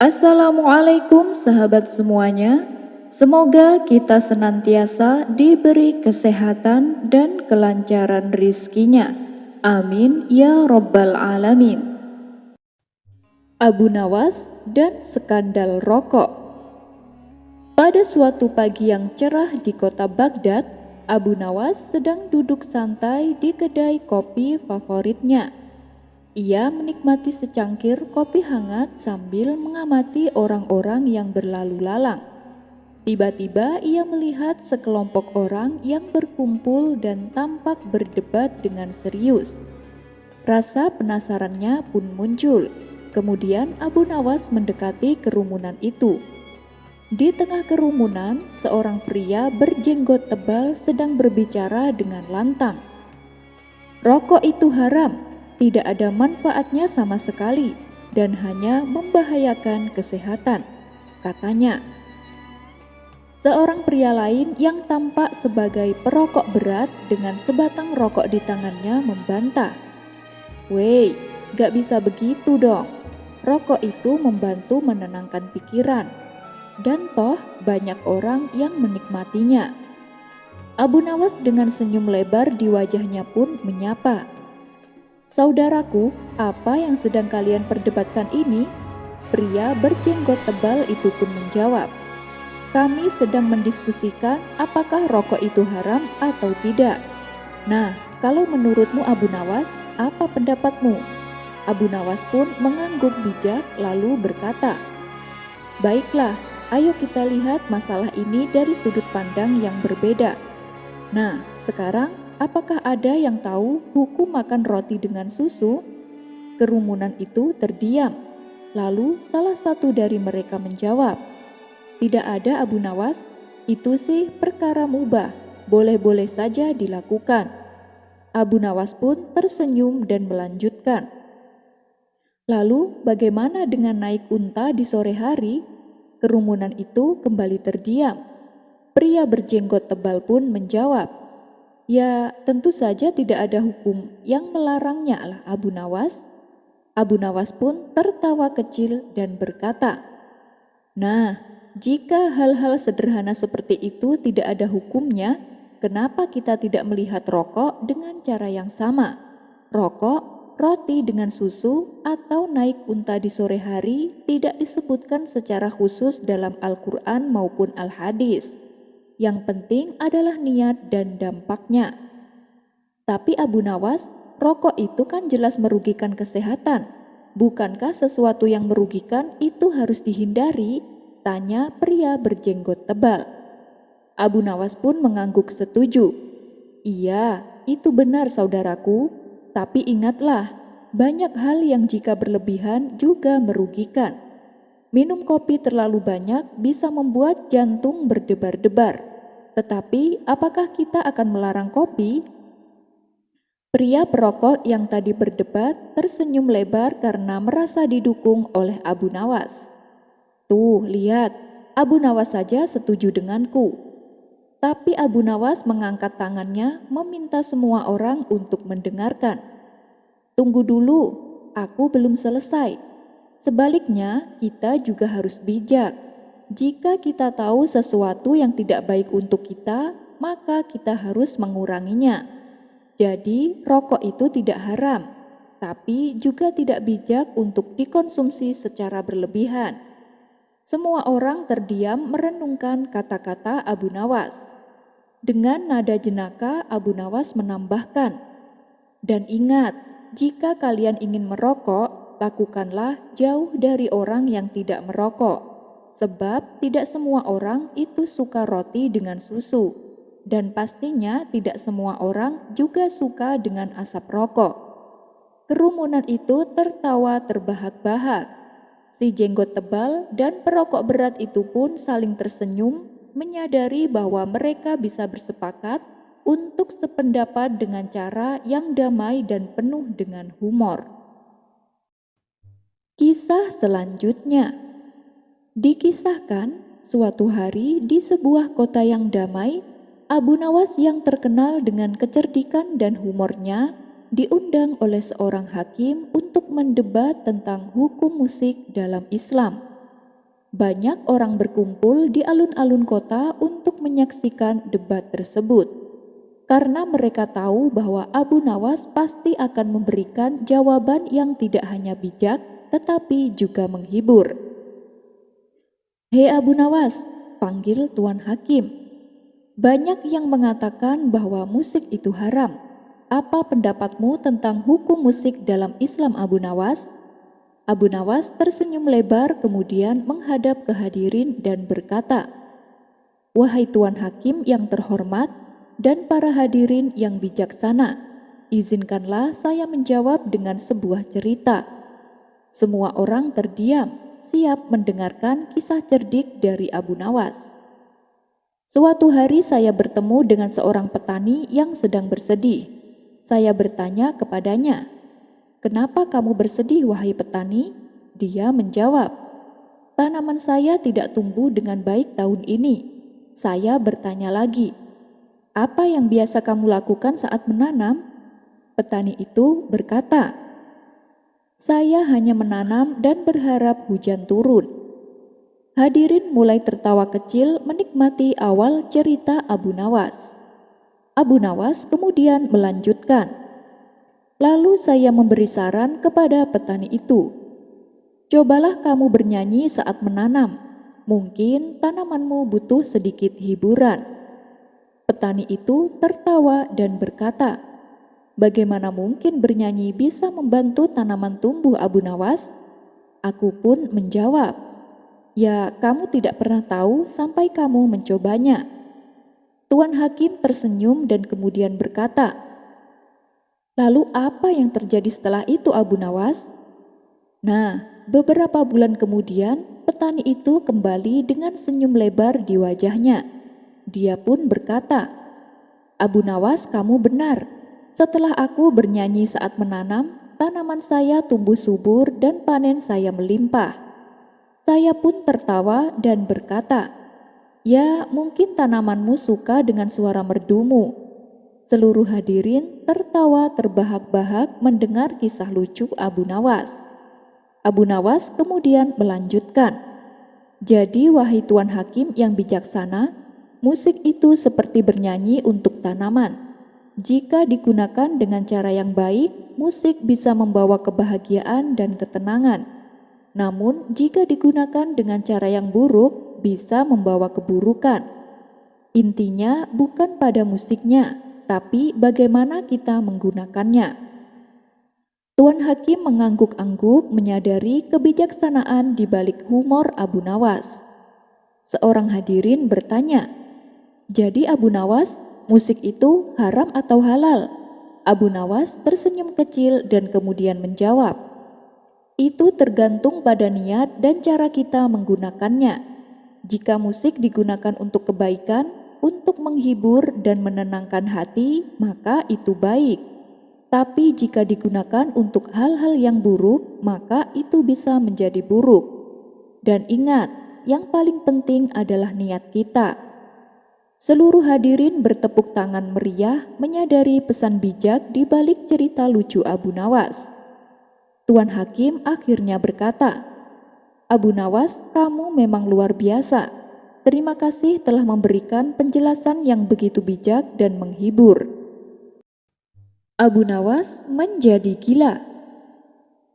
Assalamualaikum sahabat semuanya. Semoga kita senantiasa diberi kesehatan dan kelancaran rizkinya. Amin ya Rabbal Alamin. Abu Nawas dan skandal rokok. Pada suatu pagi yang cerah di kota Baghdad, Abu Nawas sedang duduk santai di kedai kopi favoritnya. Ia menikmati secangkir kopi hangat sambil mengamati orang-orang yang berlalu lalang. Tiba-tiba ia melihat sekelompok orang yang berkumpul dan tampak berdebat dengan serius. Rasa penasarannya pun muncul. Kemudian Abu Nawas mendekati kerumunan itu. Di tengah kerumunan, seorang pria berjenggot tebal sedang berbicara dengan lantang. "Rokok itu haram, tidak ada manfaatnya sama sekali dan hanya membahayakan kesehatan," katanya. Seorang pria lain yang tampak sebagai perokok berat dengan sebatang rokok di tangannya membantah. "Weh, gak bisa begitu dong. Rokok itu membantu menenangkan pikiran. Dan toh banyak orang yang menikmatinya." Abu Nawas dengan senyum lebar di wajahnya pun menyapa. "Saudaraku, apa yang sedang kalian perdebatkan ini?" Pria berjenggot tebal itu pun menjawab. "Kami sedang mendiskusikan apakah rokok itu haram atau tidak. Nah, kalau menurutmu Abu Nawas, apa pendapatmu?" Abu Nawas pun mengangguk bijak lalu berkata, "Baiklah, ayo kita lihat masalah ini dari sudut pandang yang berbeda. Nah, sekarang apakah ada yang tahu hukum makan roti dengan susu?" Kerumunan itu terdiam. Lalu salah satu dari mereka menjawab, "Tidak ada Abu Nawas, itu sih perkara mubah, boleh-boleh saja dilakukan." Abu Nawas pun tersenyum dan melanjutkan, "Lalu bagaimana dengan naik unta di sore hari?" Kerumunan itu kembali terdiam. Pria berjenggot tebal pun menjawab, "Ya, tentu saja tidak ada hukum yang melarangnya lah Abu Nawas." Abu Nawas pun tertawa kecil dan berkata, "Nah, jika hal-hal sederhana seperti itu tidak ada hukumnya, kenapa kita tidak melihat rokok dengan cara yang sama? Rokok, roti dengan susu, atau naik unta di sore hari tidak disebutkan secara khusus dalam Al-Quran maupun Al-Hadis. Yang penting adalah niat dan dampaknya." "Tapi Abu Nawas, rokok itu kan jelas merugikan kesehatan. Bukankah sesuatu yang merugikan itu harus dihindari?" tanya pria berjenggot tebal. Abu Nawas pun mengangguk setuju. "Iya, itu benar saudaraku. Tapi ingatlah, banyak hal yang jika berlebihan juga merugikan. Minum kopi terlalu banyak bisa membuat jantung berdebar-debar. Tetapi apakah kita akan melarang kopi?" Pria perokok yang tadi berdebat tersenyum lebar karena merasa didukung oleh Abu Nawas. "Tuh, lihat, Abu Nawas saja setuju denganku." Tapi Abu Nawas mengangkat tangannya meminta semua orang untuk mendengarkan. "Tunggu dulu, aku belum selesai. Sebaliknya, kita juga harus bijak. Jika kita tahu sesuatu yang tidak baik untuk kita, maka kita harus menguranginya. Jadi, rokok itu tidak haram, tapi juga tidak bijak untuk dikonsumsi secara berlebihan." Semua orang terdiam merenungkan kata-kata Abu Nawas. Dengan nada jenaka, Abu Nawas menambahkan, "Dan ingat, jika kalian ingin merokok, lakukanlah jauh dari orang yang tidak merokok. Sebab tidak semua orang itu suka roti dengan susu. Dan pastinya tidak semua orang juga suka dengan asap rokok." Kerumunan itu tertawa terbahak-bahak. Si jenggot tebal dan perokok berat itu pun saling tersenyum, menyadari bahwa mereka bisa bersepakat untuk sependapat dengan cara yang damai dan penuh dengan humor. Kisah selanjutnya. Dikisahkan, suatu hari di sebuah kota yang damai, Abu Nawas yang terkenal dengan kecerdikan dan humornya diundang oleh seorang hakim untuk mendebat tentang hukum musik dalam Islam. Banyak orang berkumpul di alun-alun kota untuk menyaksikan debat tersebut, karena mereka tahu bahwa Abu Nawas pasti akan memberikan jawaban yang tidak hanya bijak, tetapi juga menghibur. "Hei Abu Nawas," panggil Tuan Hakim. "Banyak yang mengatakan bahwa musik itu haram. Apa pendapatmu tentang hukum musik dalam Islam, Abu Nawas?" Abu Nawas tersenyum lebar kemudian menghadap ke hadirin dan berkata, "Wahai Tuan Hakim yang terhormat dan para hadirin yang bijaksana, izinkanlah saya menjawab dengan sebuah cerita." Semua orang terdiam, siap mendengarkan kisah cerdik dari Abu Nawas. "Suatu hari saya bertemu dengan seorang petani yang sedang bersedih. Saya bertanya kepadanya, 'Kenapa kamu bersedih, wahai petani?' Dia menjawab, 'Tanaman saya tidak tumbuh dengan baik tahun ini.' Saya bertanya lagi, 'Apa yang biasa kamu lakukan saat menanam?' Petani itu berkata, 'Saya hanya menanam dan berharap hujan turun.'" Hadirin mulai tertawa kecil menikmati awal cerita Abu Nawas. Abu Nawas kemudian melanjutkan, "Lalu saya memberi saran kepada petani itu, 'Cobalah kamu bernyanyi saat menanam. Mungkin tanamanmu butuh sedikit hiburan.'" Petani itu tertawa dan berkata, "Bagaimana mungkin bernyanyi bisa membantu tanaman tumbuh, Abu Nawas?" Aku pun menjawab, "Ya, kamu tidak pernah tahu sampai kamu mencobanya." Tuan Hakim tersenyum dan kemudian berkata, "Lalu apa yang terjadi setelah itu, Abu Nawas?" Nah, beberapa bulan kemudian petani itu kembali dengan senyum lebar di wajahnya. Dia pun berkata, "Abu Nawas, kamu benar. Setelah aku bernyanyi saat menanam, tanaman saya tumbuh subur dan panen saya melimpah." Saya pun tertawa dan berkata, "Ya, mungkin tanamanmu suka dengan suara merdumu." Seluruh hadirin tertawa terbahak-bahak mendengar kisah lucu Abu Nawas. Abu Nawas kemudian melanjutkan, "Jadi wahai Tuan Hakim yang bijaksana, musik itu seperti bernyanyi untuk tanaman. Jika digunakan dengan cara yang baik, musik bisa membawa kebahagiaan dan ketenangan. Namun jika digunakan dengan cara yang buruk, bisa membawa keburukan. Intinya bukan pada musiknya, tapi bagaimana kita menggunakannya." Tuan Hakim mengangguk-angguk menyadari kebijaksanaan di balik humor Abu Nawas. Seorang hadirin bertanya, "Jadi Abu Nawas, musik itu haram atau halal?" Abu Nawas tersenyum kecil dan kemudian menjawab, "Itu tergantung pada niat dan cara kita menggunakannya. Jika musik digunakan untuk kebaikan, untuk menghibur dan menenangkan hati, maka itu baik. Tapi jika digunakan untuk hal-hal yang buruk, maka itu bisa menjadi buruk. Dan ingat, yang paling penting adalah niat kita." Seluruh hadirin bertepuk tangan meriah menyadari pesan bijak di balik cerita lucu Abu Nawas. Tuan Hakim akhirnya berkata, "Abu Nawas, kamu memang luar biasa. Terima kasih telah memberikan penjelasan yang begitu bijak dan menghibur." Abu Nawas menjadi gila.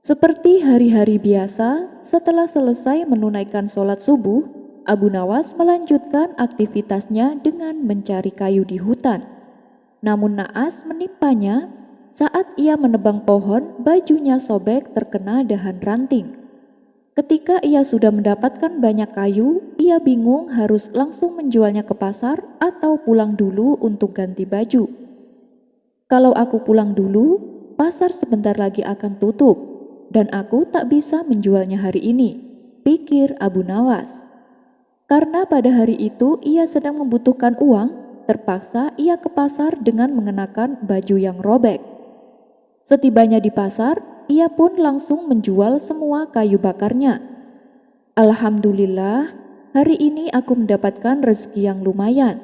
Seperti hari-hari biasa, setelah selesai menunaikan sholat subuh, Abu Nawas melanjutkan aktivitasnya dengan mencari kayu di hutan. Namun naas menimpanya saat ia menebang pohon, bajunya sobek terkena dahan ranting. Ketika ia sudah mendapatkan banyak kayu, ia bingung harus langsung menjualnya ke pasar atau pulang dulu untuk ganti baju. "Kalau aku pulang dulu, pasar sebentar lagi akan tutup, dan aku tak bisa menjualnya hari ini," pikir Abu Nawas. Karena pada hari itu ia sedang membutuhkan uang, terpaksa ia ke pasar dengan mengenakan baju yang robek. Setibanya di pasar, ia pun langsung menjual semua kayu bakarnya. "Alhamdulillah, hari ini aku mendapatkan rezeki yang lumayan,"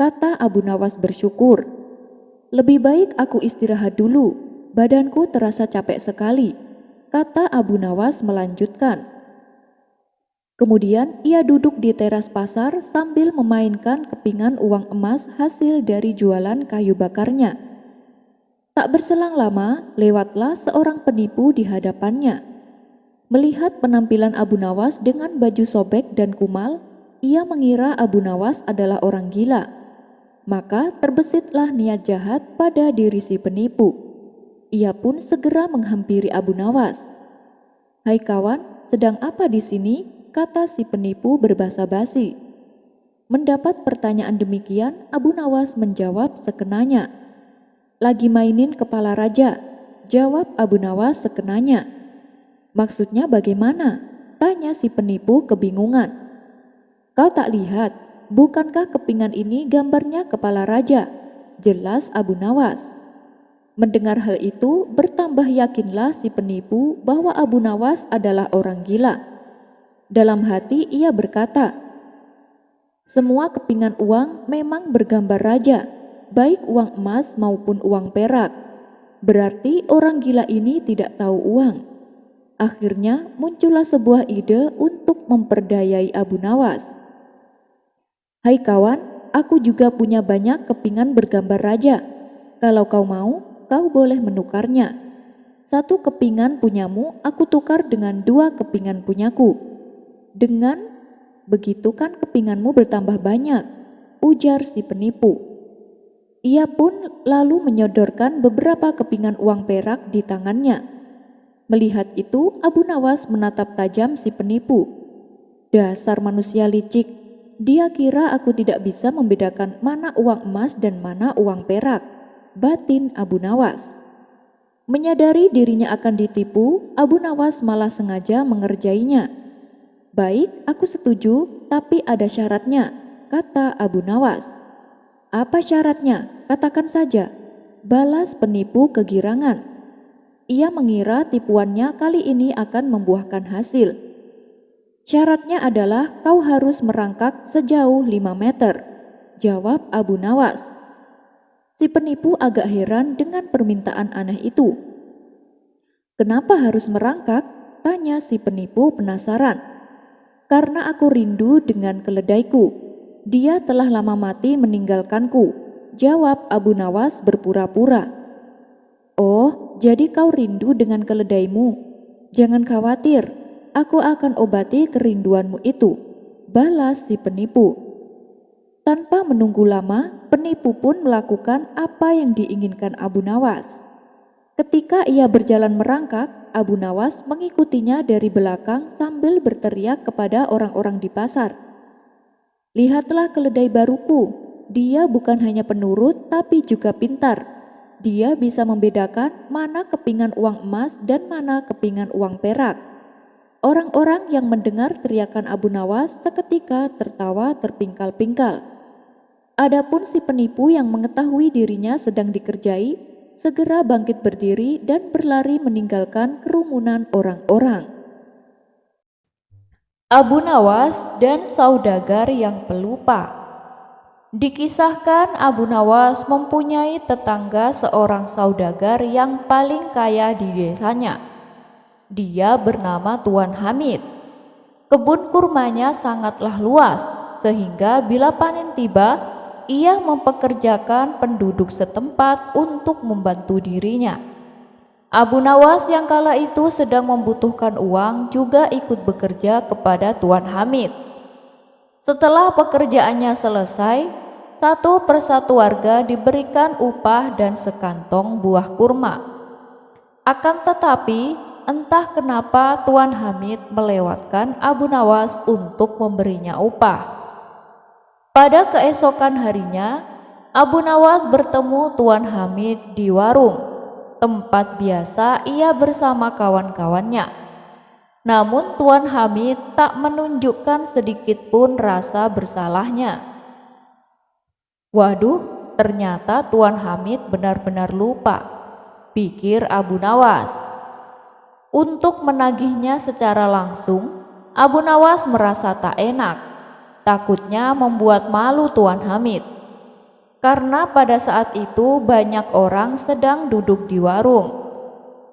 kata Abu Nawas bersyukur. "Lebih baik aku istirahat dulu, badanku terasa capek sekali," kata Abu Nawas melanjutkan. Kemudian ia duduk di teras pasar sambil memainkan kepingan uang emas hasil dari jualan kayu bakarnya. Tak berselang lama, lewatlah seorang penipu di hadapannya. Melihat penampilan Abu Nawas dengan baju sobek dan kumal, ia mengira Abu Nawas adalah orang gila. Maka terbesitlah niat jahat pada diri si penipu. Ia pun segera menghampiri Abu Nawas. "Hai kawan, sedang apa di sini?" kata si penipu berbasa basi. Mendapat pertanyaan demikian, Abu Nawas menjawab sekenanya. "Lagi mainin kepala raja," jawab Abu Nawas sekenanya. "Maksudnya bagaimana?" tanya si penipu kebingungan. "Kau tak lihat, bukankah kepingan ini gambarnya kepala raja?" jelas Abu Nawas. Mendengar hal itu, bertambah yakinlah si penipu bahwa Abu Nawas adalah orang gila. Dalam hati ia berkata, "Semua kepingan uang memang bergambar raja, baik uang emas maupun uang perak. Berarti orang gila ini tidak tahu uang." Akhirnya muncullah sebuah ide untuk memperdayai Abu Nawas. "Hai kawan, aku juga punya banyak kepingan bergambar raja. Kalau kau mau, kau boleh menukarnya. 1 kepingan punyamu aku tukar dengan 2 kepingan punyaku. Dengan begitu kan kepinganmu bertambah banyak," ujar si penipu. Ia pun lalu menyodorkan beberapa kepingan uang perak di tangannya. Melihat itu, Abu Nawas menatap tajam si penipu. "Dasar manusia licik, dia kira aku tidak bisa membedakan mana uang emas dan mana uang perak," batin Abu Nawas. Menyadari dirinya akan ditipu, Abu Nawas malah sengaja mengerjainya. "Baik, aku setuju, tapi ada syaratnya," kata Abu Nawas. "Apa syaratnya? Katakan saja," balas penipu kegirangan. Ia mengira tipuannya kali ini akan membuahkan hasil. "Syaratnya adalah kau harus merangkak sejauh 5 meter," jawab Abu Nawas. Si penipu agak heran dengan permintaan aneh itu. "Kenapa harus merangkak?" tanya si penipu penasaran. "Karena aku rindu dengan keledaiku. Dia telah lama mati meninggalkanku," jawab Abu Nawas berpura-pura. "Oh, jadi kau rindu dengan keledaimu? Jangan khawatir, aku akan obati kerinduanmu itu," balas si penipu. Tanpa menunggu lama, penipu pun melakukan apa yang diinginkan Abu Nawas. Ketika ia berjalan merangkak, Abu Nawas mengikutinya dari belakang sambil berteriak kepada orang-orang di pasar. "Lihatlah keledai baruku, dia bukan hanya penurut tapi juga pintar. Dia bisa membedakan mana kepingan uang emas dan mana kepingan uang perak." Orang-orang yang mendengar teriakan Abu Nawas seketika tertawa terpingkal-pingkal. Adapun si penipu yang mengetahui dirinya sedang dikerjai, segera bangkit berdiri dan berlari meninggalkan kerumunan orang-orang. Abu Nawas dan saudagar yang pelupa. Dikisahkan Abu Nawas mempunyai tetangga seorang saudagar yang paling kaya di desanya. Dia bernama Tuan Hamid. Kebun kurmanya sangatlah luas, sehingga bila panen tiba, ia mempekerjakan penduduk setempat untuk membantu dirinya. Abu Nawas yang kala itu sedang membutuhkan uang juga ikut bekerja kepada Tuan Hamid. Setelah pekerjaannya selesai, satu persatu warga diberikan upah dan sekantong buah kurma. Akan tetapi, entah kenapa Tuan Hamid melewatkan Abu Nawas untuk memberinya upah. Pada keesokan harinya, Abu Nawas bertemu Tuan Hamid di warung, tempat biasa ia bersama kawan-kawannya. Namun Tuan Hamid tak menunjukkan sedikit pun rasa bersalahnya. "Waduh, ternyata Tuan Hamid benar-benar lupa," pikir Abu Nawas. Untuk menagihnya secara langsung, Abu Nawas merasa tak enak. Takutnya membuat malu Tuan Hamid. Karena pada saat itu banyak orang sedang duduk di warung.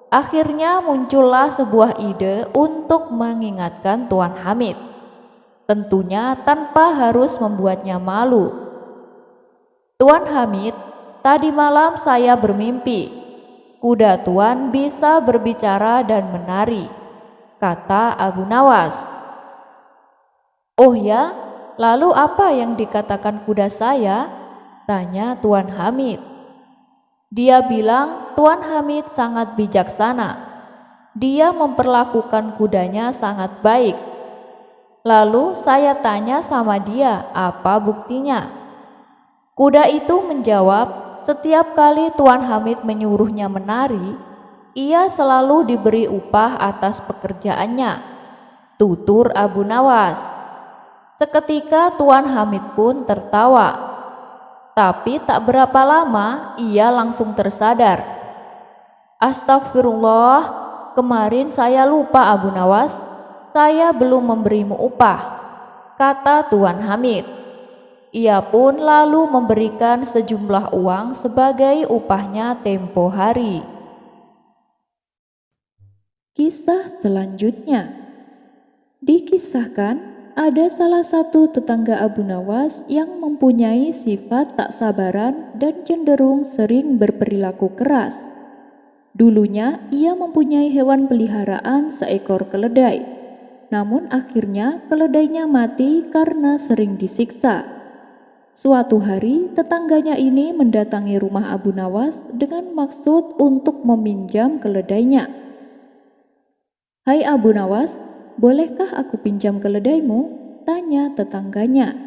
Akhirnya muncullah sebuah ide untuk mengingatkan Tuan Hamid. tentunya tanpa harus membuatnya malu. Tuan Hamid, tadi malam saya bermimpi. Kuda Tuan bisa berbicara dan menari, kata Abu Nawas. Oh ya, lalu apa yang dikatakan kuda saya? Tanya Tuan Hamid. Dia bilang Tuan Hamid sangat bijaksana. Dia memperlakukan kudanya sangat baik. Lalu saya tanya sama dia, apa buktinya? Kuda itu menjawab, setiap kali Tuan Hamid menyuruhnya menari, ia selalu diberi upah atas pekerjaannya, tutur Abu Nawas. Seketika Tuan Hamid pun tertawa. Tapi tak berapa lama ia langsung tersadar. Astagfirullah, kemarin saya lupa Abu Nawas, saya belum memberimu upah, kata Tuan Hamid. Ia pun lalu memberikan sejumlah uang sebagai upahnya tempo hari. Kisah selanjutnya. Dikisahkan ada salah satu tetangga Abu Nawas yang mempunyai sifat tak sabaran dan cenderung sering berperilaku keras. Dulunya ia mempunyai hewan peliharaan seekor keledai. Namun akhirnya keledainya mati karena sering disiksa. Suatu hari tetangganya ini mendatangi rumah Abu Nawas dengan maksud untuk meminjam keledainya. Hai Abu Nawas, bolehkah aku pinjam keledaimu? Tanya tetangganya.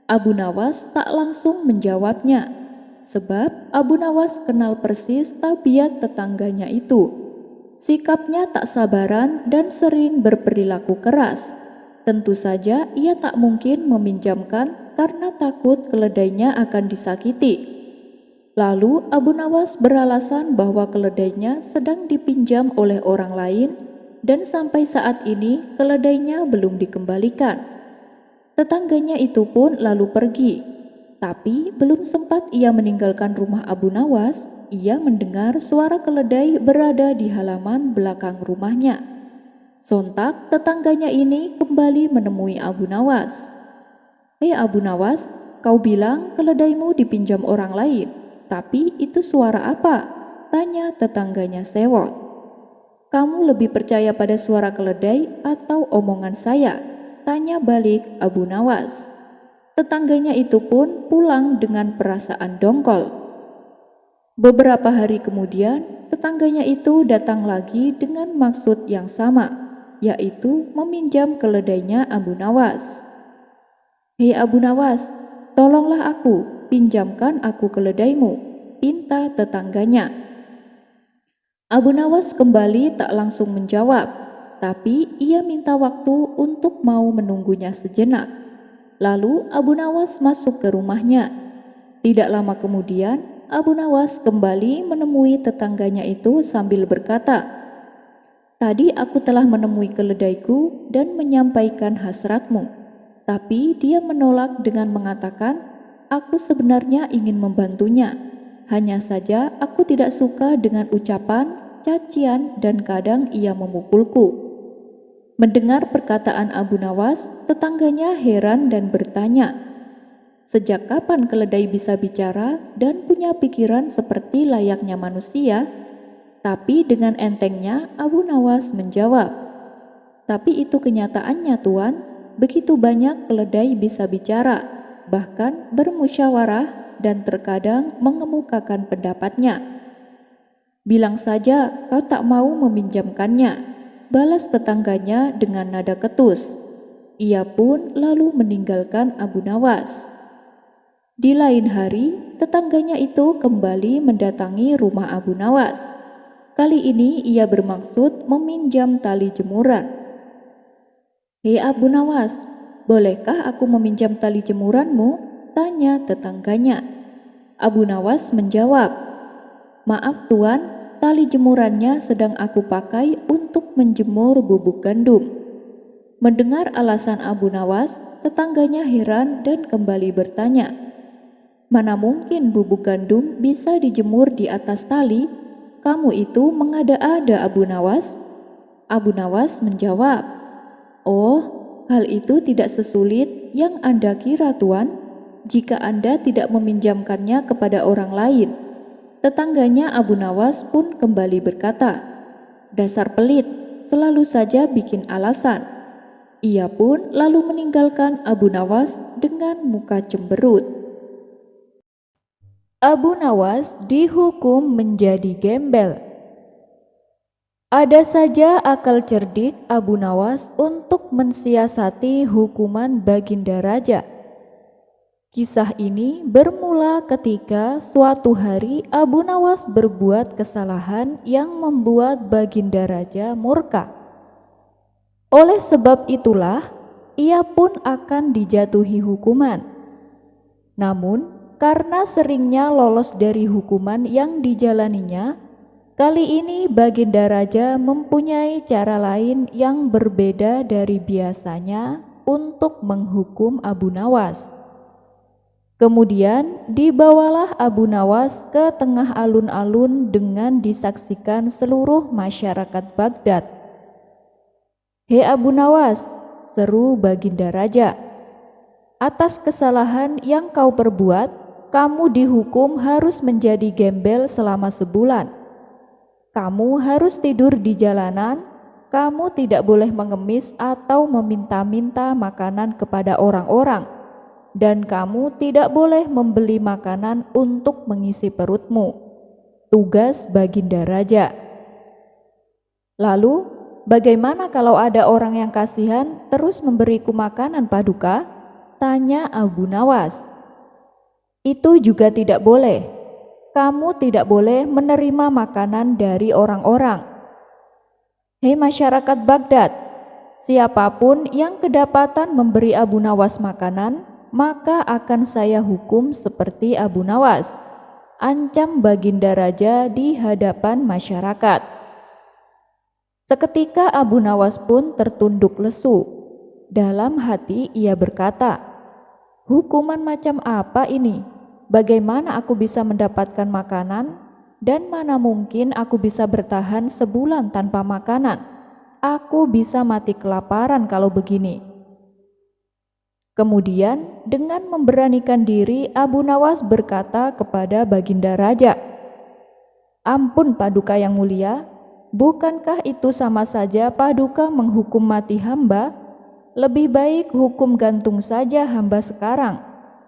Abu Nawas tak langsung menjawabnya, sebab Abu Nawas kenal persis tabiat tetangganya itu. Sikapnya tak sabaran dan sering berperilaku keras. Tentu saja ia tak mungkin meminjamkan karena takut keledainya akan disakiti. Lalu Abu Nawas beralasan bahwa keledainya sedang dipinjam oleh orang lain dan sampai saat ini keledainya belum dikembalikan. Tetangganya itu pun lalu pergi, tapi belum sempat ia meninggalkan rumah Abu Nawas, ia mendengar suara keledai berada di halaman belakang rumahnya. Sontak tetangganya ini kembali menemui Abu Nawas. Hei Abu Nawas, kau bilang keledaimu dipinjam orang lain, tapi itu suara apa? Tanya tetangganya sewot. Kamu lebih percaya pada suara keledai atau omongan saya? Tanya balik Abu Nawas. Tetangganya itu pun pulang dengan perasaan dongkol. Beberapa hari kemudian, tetangganya itu datang lagi dengan maksud yang sama, yaitu meminjam keledainya Abu Nawas. Hei Abu Nawas, tolonglah aku, pinjamkan aku keledaimu, pinta tetangganya. Abu Nawas kembali tak langsung menjawab, tapi ia minta waktu untuk mau menunggunya sejenak. Lalu Abu Nawas masuk ke rumahnya. Tidak lama kemudian, Abu Nawas kembali menemui tetangganya itu sambil berkata, "Tadi aku telah menemui keledaiku dan menyampaikan hasratmu, tapi dia menolak dengan mengatakan, aku sebenarnya ingin membantunya. Hanya saja aku tidak suka dengan ucapan, cacian, dan kadang ia memukulku." Mendengar perkataan Abu Nawas, tetangganya heran dan bertanya, "Sejak kapan keledai bisa bicara dan punya pikiran seperti layaknya manusia?" Tapi dengan entengnya Abu Nawas menjawab, "Tapi itu kenyataannya Tuan, begitu banyak keledai bisa bicara, bahkan bermusyawarah dan terkadang mengemukakan pendapatnya." "Bilang saja kau tak mau meminjamkannya," balas tetangganya dengan nada ketus. Ia pun lalu meninggalkan Abu Nawas. Di lain hari, tetangganya itu kembali mendatangi rumah Abu Nawas. Kali ini ia bermaksud meminjam tali jemuran. "Hei Abu Nawas, bolehkah aku meminjam tali jemuranmu?" tanya tetangganya. Abu Nawas menjawab, "Maaf Tuan, tali jemurannya sedang aku pakai untuk menjemur bubuk gandum." Mendengar alasan Abu Nawas, tetangganya heran dan kembali bertanya, "Mana mungkin bubuk gandum bisa dijemur di atas tali? Kamu itu mengada-ada Abu Nawas." Abu Nawas menjawab, "Oh, hal itu tidak sesulit yang Anda kira, Tuan, jika Anda tidak meminjamkannya kepada orang lain. Tetangganya Abu Nawas pun kembali berkata, "Dasar pelit, selalu saja bikin alasan." Ia pun lalu meninggalkan Abu Nawas dengan muka cemberut. Abu Nawas dihukum menjadi gembel. Ada saja akal cerdik Abu Nawas untuk mensiasati hukuman Baginda Raja. Kisah ini bermula ketika suatu hari Abu Nawas berbuat kesalahan yang membuat Baginda Raja murka. Oleh sebab itulah, ia pun akan dijatuhi hukuman. Namun, karena seringnya lolos dari hukuman yang dijalaninya, kali ini Baginda Raja mempunyai cara lain yang berbeda dari biasanya untuk menghukum Abu Nawas. Kemudian dibawalah Abu Nawas ke tengah alun-alun dengan disaksikan seluruh masyarakat Baghdad. "Hei Abu Nawas," seru Baginda Raja, "atas kesalahan yang kau perbuat, kamu dihukum harus menjadi gembel selama sebulan. Kamu harus tidur di jalanan, kamu tidak boleh mengemis atau meminta-minta makanan kepada orang-orang, dan kamu tidak boleh membeli makanan untuk mengisi perutmu. Tugas Baginda Raja." "Lalu, bagaimana kalau ada orang yang kasihan terus memberiku makanan, Paduka?" tanya Abu Nawas. "Itu juga tidak boleh. Kamu tidak boleh menerima makanan dari orang-orang. Hei masyarakat Baghdad, siapapun yang kedapatan memberi Abu Nawas makanan, maka akan saya hukum seperti Abu Nawas," ancam Baginda Raja di hadapan masyarakat. Seketika Abu Nawas pun tertunduk lesu. Dalam hati ia berkata, "Hukuman macam apa ini? Bagaimana aku bisa mendapatkan makanan? Dan mana mungkin aku bisa bertahan sebulan tanpa makanan? Aku bisa mati kelaparan kalau begini." Kemudian dengan memberanikan diri Abu Nawas berkata kepada Baginda Raja, "Ampun Paduka yang mulia, bukankah itu sama saja Paduka menghukum mati hamba? Lebih baik hukum gantung saja hamba sekarang,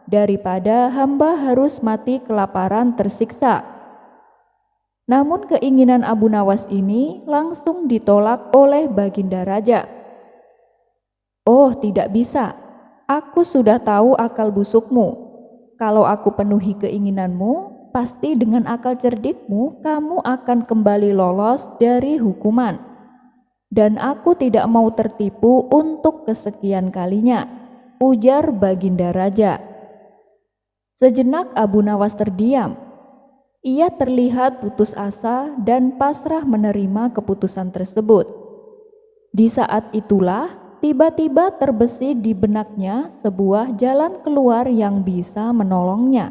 daripada hamba harus mati kelaparan tersiksa." Namun keinginan Abu Nawas ini langsung ditolak oleh Baginda Raja. "Oh, tidak bisa. Aku sudah tahu akal busukmu. Kalau aku penuhi keinginanmu, pasti dengan akal cerdikmu kamu akan kembali lolos dari hukuman. Dan aku tidak mau tertipu untuk kesekian kalinya," ujar Baginda Raja. Sejenak Abu Nawas terdiam. Ia terlihat putus asa dan pasrah menerima keputusan tersebut. Di saat itulah tiba-tiba terbesit di benaknya sebuah jalan keluar yang bisa menolongnya.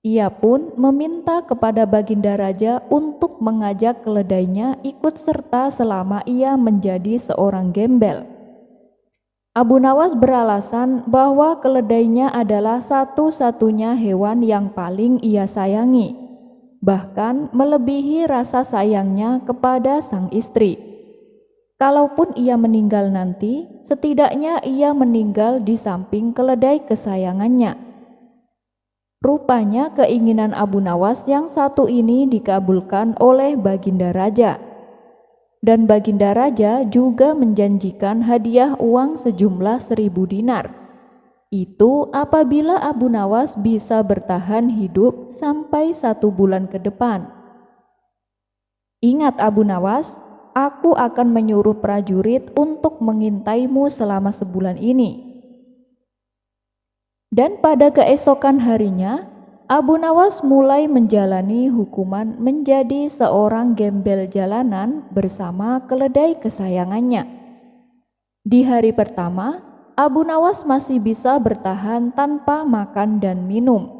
Ia pun meminta kepada Baginda Raja untuk mengajak keledainya ikut serta selama ia menjadi seorang gembel. Abu Nawas beralasan bahwa keledainya adalah satu-satunya hewan yang paling ia sayangi, bahkan melebihi rasa sayangnya kepada sang istri. Kalaupun ia meninggal nanti, setidaknya ia meninggal di samping keledai kesayangannya. Rupanya keinginan Abu Nawas yang satu ini dikabulkan oleh Baginda Raja. Dan Baginda Raja juga menjanjikan hadiah uang sejumlah 1.000 dinar. Itu apabila Abu Nawas bisa bertahan hidup sampai 1 bulan ke depan. "Ingat Abu Nawas, aku akan menyuruh prajurit untuk mengintaimu selama sebulan ini." Dan pada keesokan harinya, Abu Nawas mulai menjalani hukuman menjadi seorang gembel jalanan bersama keledai kesayangannya. Di hari pertama, Abu Nawas masih bisa bertahan tanpa makan dan minum.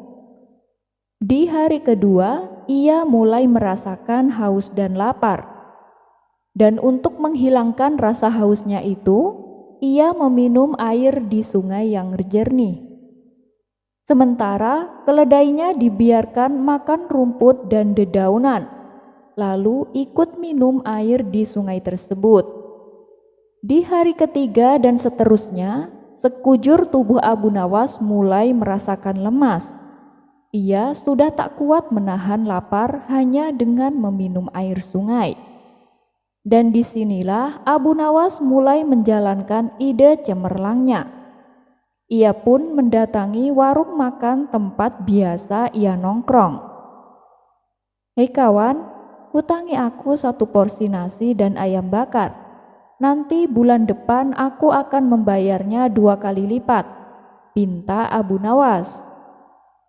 Di hari kedua, ia mulai merasakan haus dan lapar. Dan untuk menghilangkan rasa hausnya itu, ia meminum air di sungai yang jernih. Sementara keledainya dibiarkan makan rumput dan dedaunan, lalu ikut minum air di sungai tersebut. Di hari ketiga dan seterusnya, sekujur tubuh Abu Nawas mulai merasakan lemas. Ia sudah tak kuat menahan lapar hanya dengan meminum air sungai. Dan disinilah Abu Nawas mulai menjalankan ide cemerlangnya. Ia pun mendatangi warung makan tempat biasa ia nongkrong. "Hei kawan, hutangi aku 1 porsi nasi dan ayam bakar. Nanti bulan depan aku akan membayarnya 2 kali lipat," pinta Abu Nawas.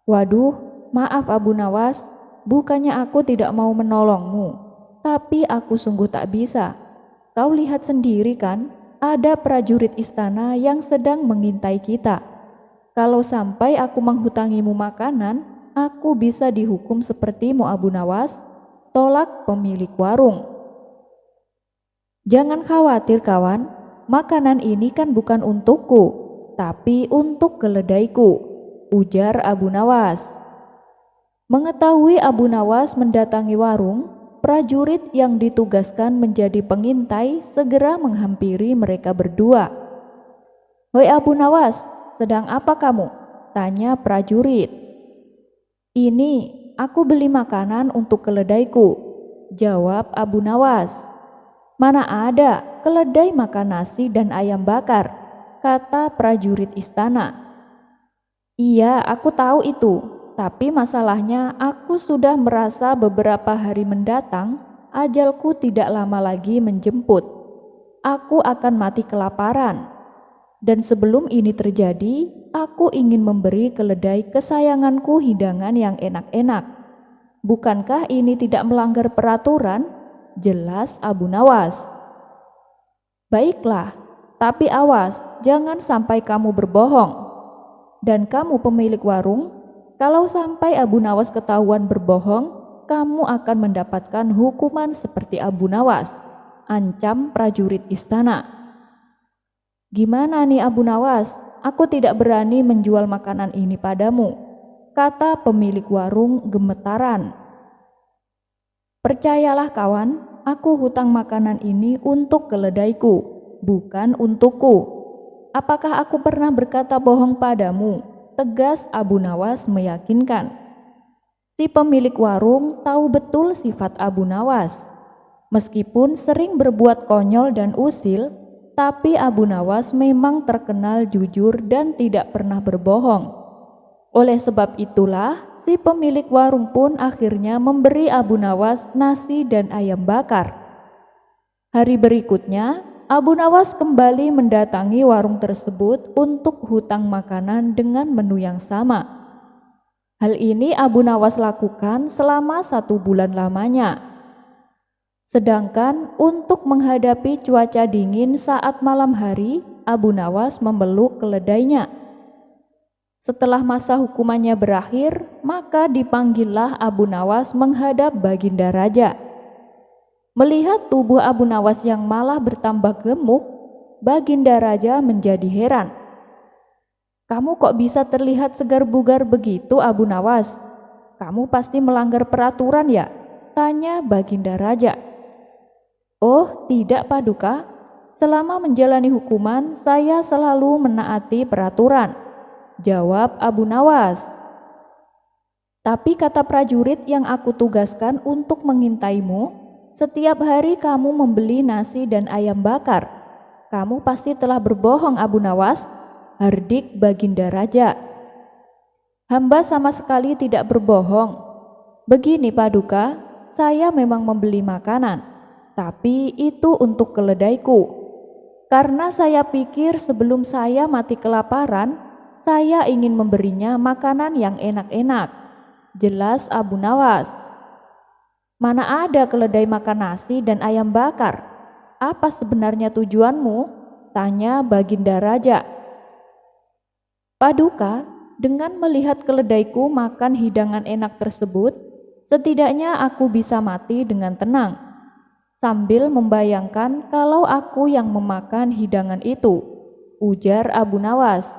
"Waduh, maaf Abu Nawas, bukannya aku tidak mau menolongmu, tapi aku sungguh tak bisa. Kau lihat sendiri kan, ada prajurit istana yang sedang mengintai kita. Kalau sampai aku menghutangimu makanan, aku bisa dihukum sepertimu Abu Nawas," tolak pemilik warung. "Jangan khawatir kawan, makanan ini kan bukan untukku, tapi untuk keledaiku," ujar Abu Nawas. Mengetahui Abu Nawas mendatangi warung, prajurit yang ditugaskan menjadi pengintai segera menghampiri mereka berdua. "Hoi Abu Nawas, sedang apa kamu?" tanya prajurit. "Ini, aku beli makanan untuk keledaiku," jawab Abu Nawas. "Mana ada keledai makan nasi dan ayam bakar," kata prajurit istana. "Iya, aku tahu itu, tapi masalahnya aku sudah merasa beberapa hari mendatang ajalku tidak lama lagi menjemput. Aku akan mati kelaparan. Dan sebelum ini terjadi, aku ingin memberi keledai kesayanganku hidangan yang enak-enak. Bukankah ini tidak melanggar peraturan?" jelas Abu Nawas. "Baiklah, tapi awas, jangan sampai kamu berbohong. Dan kamu pemilik warung, kalau sampai Abu Nawas ketahuan berbohong, kamu akan mendapatkan hukuman seperti Abu Nawas," ancam prajurit istana. "Gimana nih Abu Nawas, aku tidak berani menjual makanan ini padamu," kata pemilik warung gemetaran. "Percayalah kawan, aku hutang makanan ini untuk keledaiku, bukan untukku. Apakah aku pernah berkata bohong padamu?" tegas Abu Nawas meyakinkan. Si pemilik warung tahu betul sifat Abu Nawas. Meskipun sering berbuat konyol dan usil, tapi Abu Nawas memang terkenal jujur dan tidak pernah berbohong. Oleh sebab itulah, si pemilik warung pun akhirnya memberi Abu Nawas nasi dan ayam bakar. Hari berikutnya, Abu Nawas kembali mendatangi warung tersebut untuk hutang makanan dengan menu yang sama. Hal ini Abu Nawas lakukan selama 1 bulan lamanya. Sedangkan untuk menghadapi cuaca dingin saat malam hari, Abu Nawas memeluk keledainya. Setelah masa hukumannya berakhir, maka dipanggillah Abu Nawas menghadap Baginda Raja. Melihat tubuh Abu Nawas yang malah bertambah gemuk, Baginda Raja menjadi heran. "Kamu kok bisa terlihat segar bugar begitu Abu Nawas? Kamu pasti melanggar peraturan ya?" tanya Baginda Raja. "Oh tidak Paduka, selama menjalani hukuman saya selalu menaati peraturan," jawab Abu Nawas. "Tapi kata prajurit yang aku tugaskan untuk mengintaimu, setiap hari kamu membeli nasi dan ayam bakar. Kamu pasti telah berbohong Abu Nawas," hardik Baginda Raja. "Hamba sama sekali tidak berbohong. Begini Paduka, saya memang membeli makanan, tapi itu untuk keledaiku. Karena saya pikir sebelum saya mati kelaparan, saya ingin memberinya makanan yang enak-enak," jelas Abu Nawas. "Mana ada keledai makan nasi dan ayam bakar? Apa sebenarnya tujuanmu?" tanya Baginda Raja. "Paduka, dengan melihat keledaiku makan hidangan enak tersebut, setidaknya aku bisa mati dengan tenang, sambil membayangkan kalau aku yang memakan hidangan itu," ujar Abu Nawas.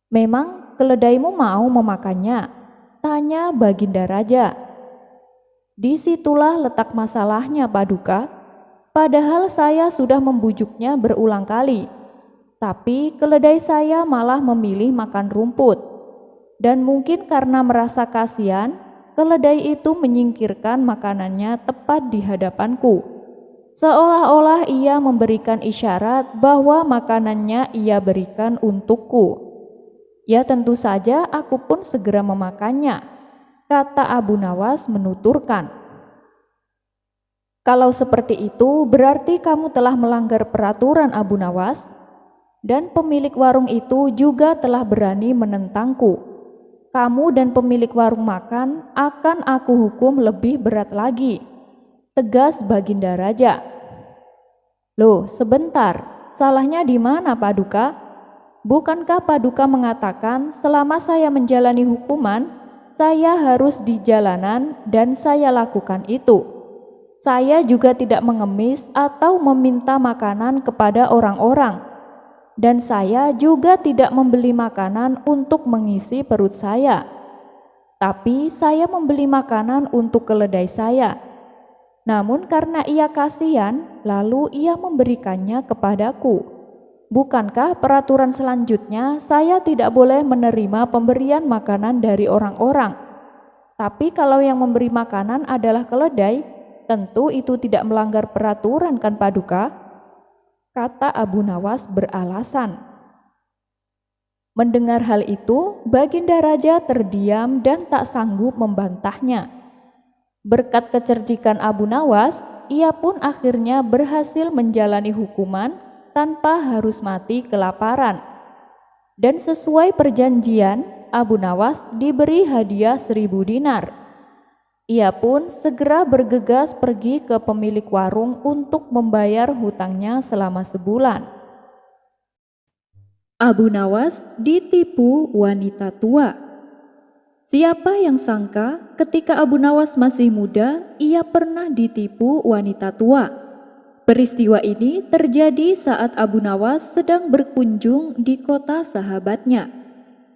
Memang keledaimu mau memakannya? Tanya Baginda Raja. Disitulah letak masalahnya, Paduka. Padahal saya sudah membujuknya berulang kali, tapi keledai saya malah memilih makan rumput. Dan mungkin karena merasa kasihan, keledai itu menyingkirkan makanannya tepat di hadapanku, seolah-olah ia memberikan isyarat bahwa makanannya ia berikan untukku. Ya tentu saja aku pun segera memakannya, kata Abu Nawas menuturkan. Kalau seperti itu berarti kamu telah melanggar peraturan, Abu Nawas, dan pemilik warung itu juga telah berani menentangku. Kamu dan pemilik warung makan akan aku hukum lebih berat lagi, tegas Baginda Raja. Loh, sebentar, salahnya di mana, Paduka? Bukankah Paduka mengatakan selama saya menjalani hukuman, saya harus di jalanan dan saya lakukan itu. Saya juga tidak mengemis atau meminta makanan kepada orang-orang. Dan saya juga tidak membeli makanan untuk mengisi perut saya. Tapi saya membeli makanan untuk keledai saya. Namun karena ia kasihan, lalu ia memberikannya kepadaku. Bukankah peraturan selanjutnya saya tidak boleh menerima pemberian makanan dari orang-orang? Tapi kalau yang memberi makanan adalah keledai, tentu itu tidak melanggar peraturan, kan Paduka? Kata Abu Nawas beralasan. Mendengar hal itu, Baginda Raja terdiam dan tak sanggup membantahnya. Berkat kecerdikan Abu Nawas, ia pun akhirnya berhasil menjalani hukuman tanpa harus mati kelaparan. Dan sesuai perjanjian, Abu Nawas diberi hadiah 1000 dinar. Ia pun segera bergegas pergi ke pemilik warung untuk membayar hutangnya selama sebulan. Abu Nawas ditipu wanita tua. Siapa yang sangka ketika Abu Nawas masih muda, ia pernah ditipu wanita tua. Peristiwa ini terjadi saat Abu Nawas sedang berkunjung di kota sahabatnya.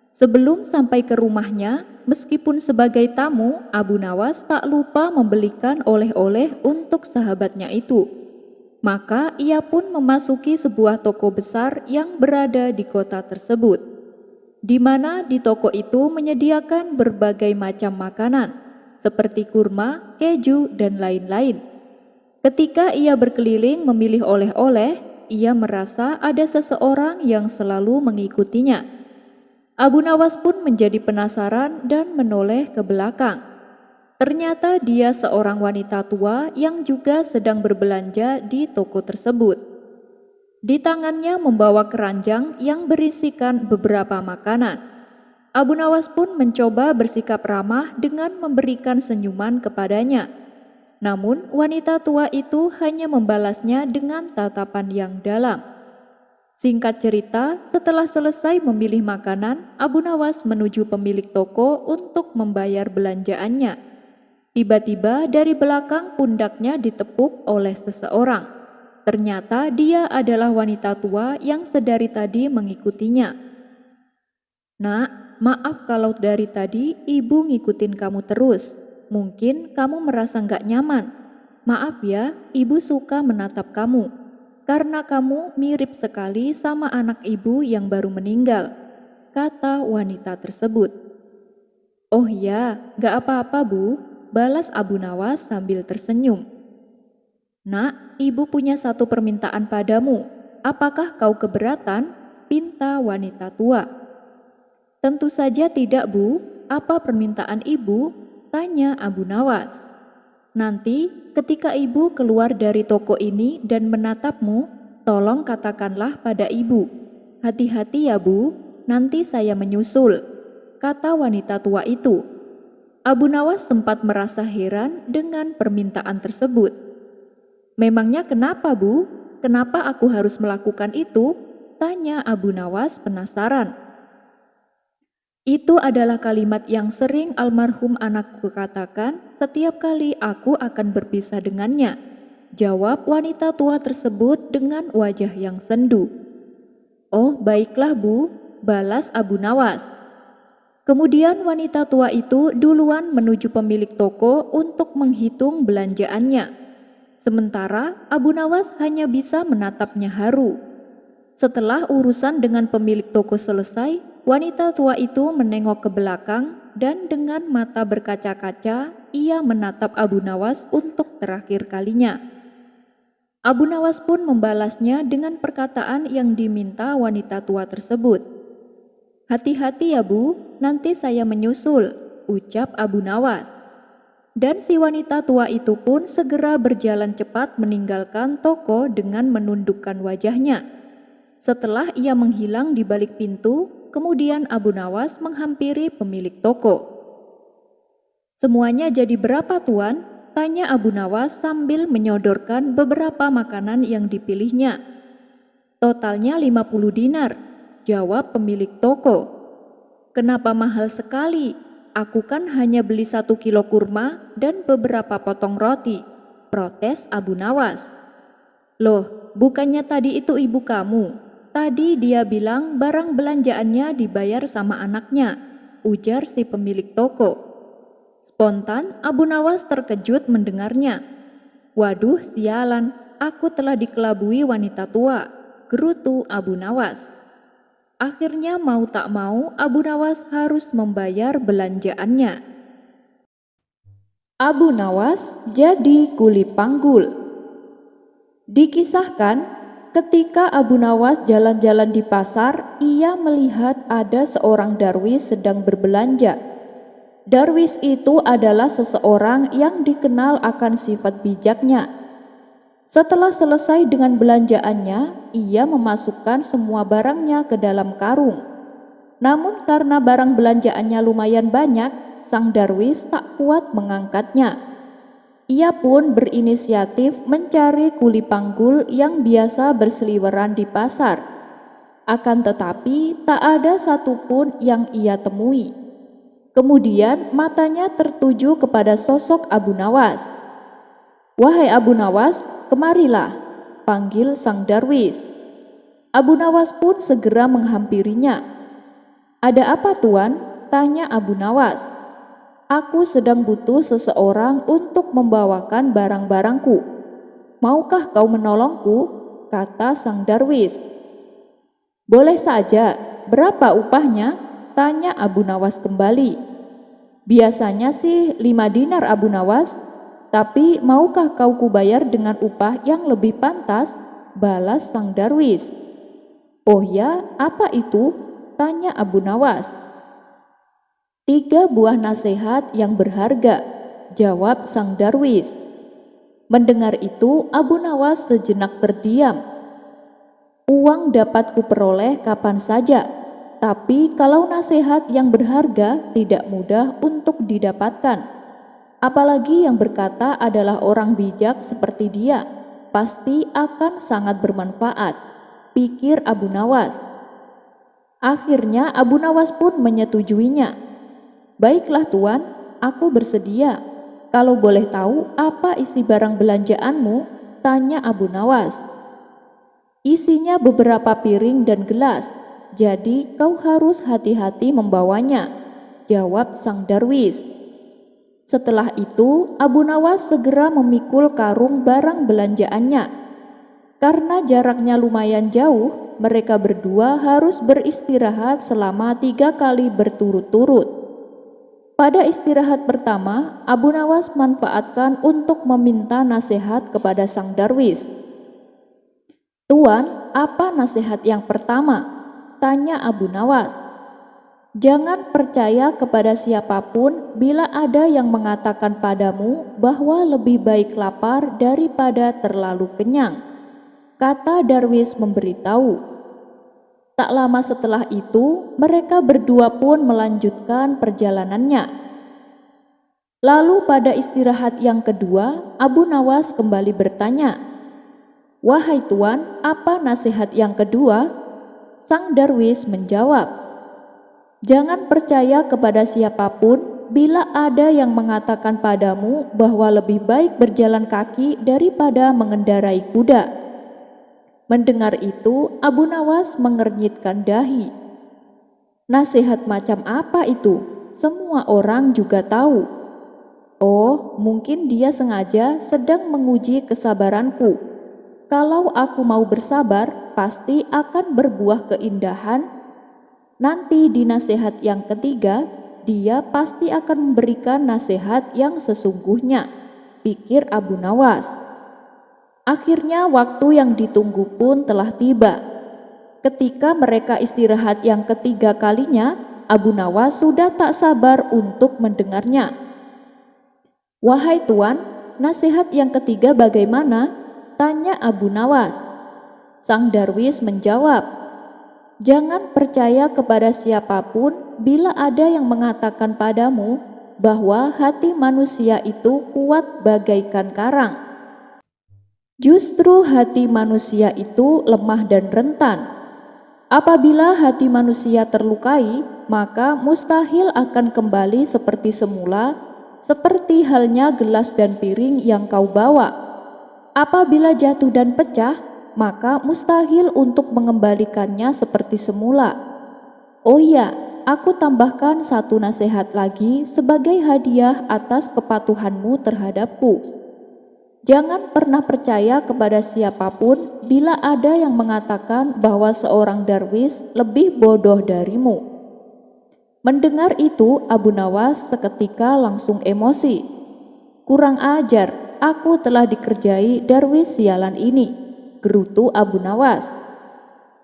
Sebelum sampai ke rumahnya, meskipun sebagai tamu, Abu Nawas tak lupa membelikan oleh-oleh untuk sahabatnya itu. Maka ia pun memasuki sebuah toko besar yang berada di kota tersebut, di mana di toko itu menyediakan berbagai macam makanan, seperti kurma, keju, dan lain-lain. Ketika ia berkeliling memilih oleh-oleh, ia merasa ada seseorang yang selalu mengikutinya. Abu Nawas pun menjadi penasaran dan menoleh ke belakang. Ternyata dia seorang wanita tua yang juga sedang berbelanja di toko tersebut. Di tangannya membawa keranjang yang berisikan beberapa makanan. Abu Nawas pun mencoba bersikap ramah dengan memberikan senyuman kepadanya. Namun wanita tua itu hanya membalasnya dengan tatapan yang dalam. Singkat cerita, setelah selesai memilih makanan, Abu Nawas menuju pemilik toko untuk membayar belanjaannya. Tiba-tiba dari belakang pundaknya ditepuk oleh seseorang. Ternyata dia adalah wanita tua yang sedari tadi mengikutinya. Nak, maaf kalau dari tadi ibu ngikutin kamu terus. Mungkin kamu merasa gak nyaman. Maaf ya, ibu suka menatap kamu. Karena kamu mirip sekali sama anak ibu yang baru meninggal, kata wanita tersebut. Oh ya, gak apa-apa bu, balas Abu Nawas sambil tersenyum. Nak, ibu punya satu permintaan padamu. Apakah kau keberatan? Pinta wanita tua. Tentu saja tidak bu, apa permintaan ibu? Tanya Abu Nawas. Nanti ketika ibu keluar dari toko ini dan menatapmu, tolong katakanlah pada ibu, hati-hati ya bu, nanti saya menyusul, kata wanita tua itu. Abu Nawas sempat merasa heran dengan permintaan tersebut. Memangnya kenapa bu? Kenapa aku harus melakukan itu? Tanya Abu Nawas penasaran. Itu adalah kalimat yang sering almarhum anakku katakan setiap kali aku akan berpisah dengannya, jawab wanita tua tersebut dengan wajah yang sendu. "Oh, baiklah Bu," balas Abu Nawas. Kemudian wanita tua itu duluan menuju pemilik toko untuk menghitung belanjaannya. Sementara Abu Nawas hanya bisa menatapnya haru. Setelah urusan dengan pemilik toko selesai, wanita tua itu menengok ke belakang dan dengan mata berkaca-kaca ia menatap Abu Nawas untuk terakhir kalinya. Abu Nawas pun membalasnya dengan perkataan yang diminta wanita tua tersebut. "Hati-hati ya Bu, nanti saya menyusul," ucap Abu Nawas. Dan si wanita tua itu pun segera berjalan cepat meninggalkan toko dengan menundukkan wajahnya. Setelah ia menghilang di balik pintu, kemudian Abu Nawas menghampiri pemilik toko. "Semuanya jadi berapa Tuan?" tanya Abu Nawas sambil menyodorkan beberapa makanan yang dipilihnya. "Totalnya 50 dinar, jawab pemilik toko. "Kenapa mahal sekali? Aku kan hanya beli 1 kilo kurma dan beberapa potong roti," protes Abu Nawas. "Loh, bukannya tadi itu ibu kamu? Tadi dia bilang barang belanjaannya dibayar sama anaknya," ujar si pemilik toko. Spontan Abu Nawas terkejut mendengarnya. "Waduh, sialan, aku telah dikelabui wanita tua," gerutu Abu Nawas. Akhirnya mau tak mau Abu Nawas harus membayar belanjaannya. Abu Nawas jadi kuli panggul. Dikisahkan, ketika Abu Nawas jalan-jalan di pasar, ia melihat ada seorang darwis sedang berbelanja. Darwis itu adalah seseorang yang dikenal akan sifat bijaknya. Setelah selesai dengan belanjaannya, ia memasukkan semua barangnya ke dalam karung. Namun karena barang belanjaannya lumayan banyak, sang darwis tak kuat mengangkatnya. Ia pun berinisiatif mencari kuli panggul yang biasa berseliweran di pasar. Akan tetapi tak ada satupun yang ia temui. Kemudian matanya tertuju kepada sosok Abu Nawas. "Wahai Abu Nawas, kemarilah," panggil sang darwis. Abu Nawas pun segera menghampirinya. "Ada apa Tuan?" tanya Abu Nawas. "Aku sedang butuh seseorang untuk membawakan barang-barangku. Maukah kau menolongku?" kata sang darwis. "Boleh saja, berapa upahnya?" tanya Abu Nawas kembali. "Biasanya sih 5 dinar Abu Nawas. Tapi maukah kau kubayar dengan upah yang lebih pantas?" balas sang darwis. "Oh ya, apa itu?" tanya Abu Nawas. 3 buah nasihat yang berharga," jawab sang darwis. Mendengar itu Abu Nawas sejenak terdiam. "Uang dapat kuperoleh kapan saja, tapi kalau nasihat yang berharga tidak mudah untuk didapatkan. Apalagi yang berkata adalah orang bijak seperti dia, pasti akan sangat bermanfaat," pikir Abu Nawas. Akhirnya Abu Nawas pun menyetujuinya. "Baiklah Tuan, aku bersedia. Kalau boleh tahu apa isi barang belanjaanmu?" tanya Abu Nawas. "Isinya beberapa piring dan gelas, jadi kau harus hati-hati membawanya," jawab sang darwis. Setelah itu Abu Nawas segera memikul karung barang belanjaannya. Karena jaraknya lumayan jauh, mereka berdua harus beristirahat selama 3 kali berturut-turut. Pada istirahat pertama, Abu Nawas manfaatkan untuk meminta nasihat kepada sang darwis. "Tuan, apa nasihat yang pertama?" tanya Abu Nawas. "Jangan percaya kepada siapapun bila ada yang mengatakan padamu bahwa lebih baik lapar daripada terlalu kenyang," kata darwis memberitahu. Tak lama setelah itu, mereka berdua pun melanjutkan perjalanannya. Lalu pada istirahat yang kedua, Abu Nawas kembali bertanya, "Wahai Tuan, apa nasihat yang kedua?" Sang darwis menjawab, "Jangan percaya kepada siapapun bila ada yang mengatakan padamu bahwa lebih baik berjalan kaki daripada mengendarai kuda." Mendengar itu, Abu Nawas mengernyitkan dahi. Nasihat macam apa itu? Semua orang juga tahu. Oh, mungkin dia sengaja sedang menguji kesabaranku. Kalau aku mau bersabar, pasti akan berbuah keindahan. Nanti di nasihat yang ketiga, dia pasti akan memberikan nasihat yang sesungguhnya, pikir Abu Nawas. Akhirnya waktu yang ditunggu pun telah tiba. Ketika mereka istirahat yang ketiga kalinya, Abu Nawas sudah tak sabar untuk mendengarnya. Wahai Tuan, nasihat yang ketiga bagaimana? Tanya Abu Nawas. Sang darwis menjawab, jangan percaya kepada siapapun bila ada yang mengatakan padamu bahwa hati manusia itu kuat bagaikan karang. Justru hati manusia itu lemah dan rentan. Apabila hati manusia terlukai, maka mustahil akan kembali seperti semula, seperti halnya gelas dan piring yang kau bawa. Apabila jatuh dan pecah, maka mustahil untuk mengembalikannya seperti semula. Oh iya, aku tambahkan satu nasihat lagi sebagai hadiah atas kepatuhanmu terhadapku. Jangan pernah percaya kepada siapapun bila ada yang mengatakan bahwa seorang darwis lebih bodoh darimu. Mendengar itu, Abu Nawas seketika langsung emosi. Kurang ajar, aku telah dikerjai darwis sialan ini, gerutu Abu Nawas.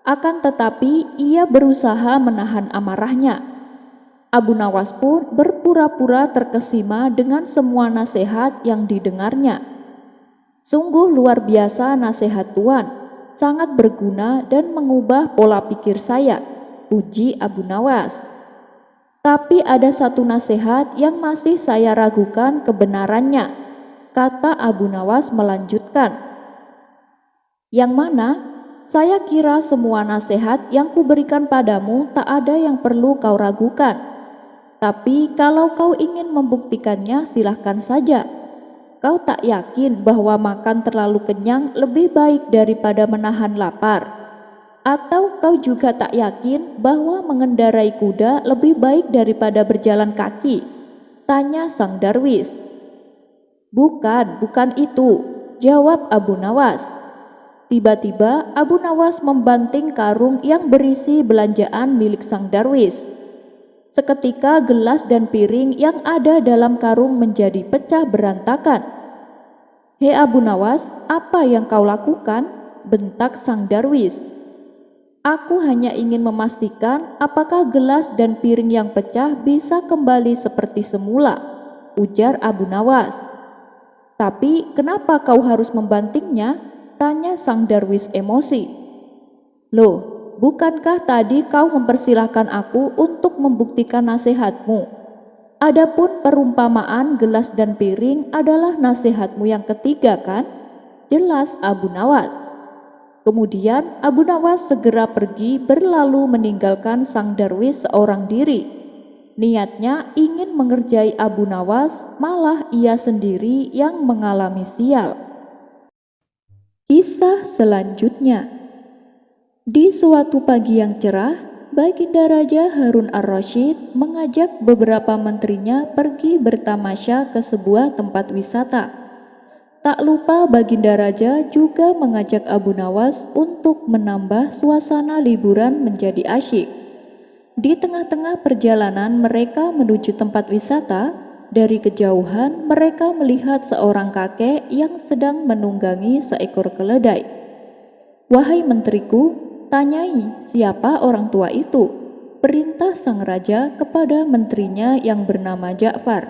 Akan tetapi ia berusaha menahan amarahnya. Abu Nawas pun berpura-pura terkesima dengan semua nasihat yang didengarnya. Sungguh luar biasa nasihat Tuan, sangat berguna dan mengubah pola pikir saya, puji Abu Nawas. Tapi ada satu nasihat yang masih saya ragukan kebenarannya, kata Abu Nawas melanjutkan. Yang mana? Saya kira semua nasihat yang kuberikan padamu tak ada yang perlu kau ragukan. Tapi kalau kau ingin membuktikannya silahkan saja. Kau tak yakin bahwa makan terlalu kenyang lebih baik daripada menahan lapar? Atau kau juga tak yakin bahwa mengendarai kuda lebih baik daripada berjalan kaki? Tanya sang darwis. Bukan itu, jawab Abu Nawas. Tiba-tiba Abu Nawas membanting karung yang berisi belanjaan milik sang darwis. Seketika gelas dan piring yang ada dalam karung menjadi pecah berantakan. Hei Abu Nawas, apa yang kau lakukan? Bentak sang darwis. Aku hanya ingin memastikan apakah gelas dan piring yang pecah bisa kembali seperti semula, ujar Abu Nawas. Tapi kenapa kau harus membantingnya? Tanya sang darwis emosi. Loh, bukankah tadi kau mempersilahkan aku untuk membuktikan nasihatmu? Adapun perumpamaan gelas dan piring adalah nasihatmu yang ketiga kan? Jelas Abu Nawas. Kemudian Abu Nawas segera pergi berlalu meninggalkan sang darwis seorang diri. Niatnya ingin mengerjai Abu Nawas, malah ia sendiri yang mengalami sial. Kisah selanjutnya. Di suatu pagi yang cerah, Baginda Raja Harun ar-Rasyid mengajak beberapa menterinya pergi bertamasya ke sebuah tempat wisata. Tak lupa Baginda Raja juga mengajak Abu Nawas untuk menambah suasana liburan menjadi asyik. Di tengah-tengah perjalanan mereka menuju tempat wisata, dari kejauhan mereka melihat seorang kakek yang sedang menunggangi seekor keledai. Wahai menteriku, tanyai siapa orang tua itu, perintah sang raja kepada menterinya yang bernama Ja'far.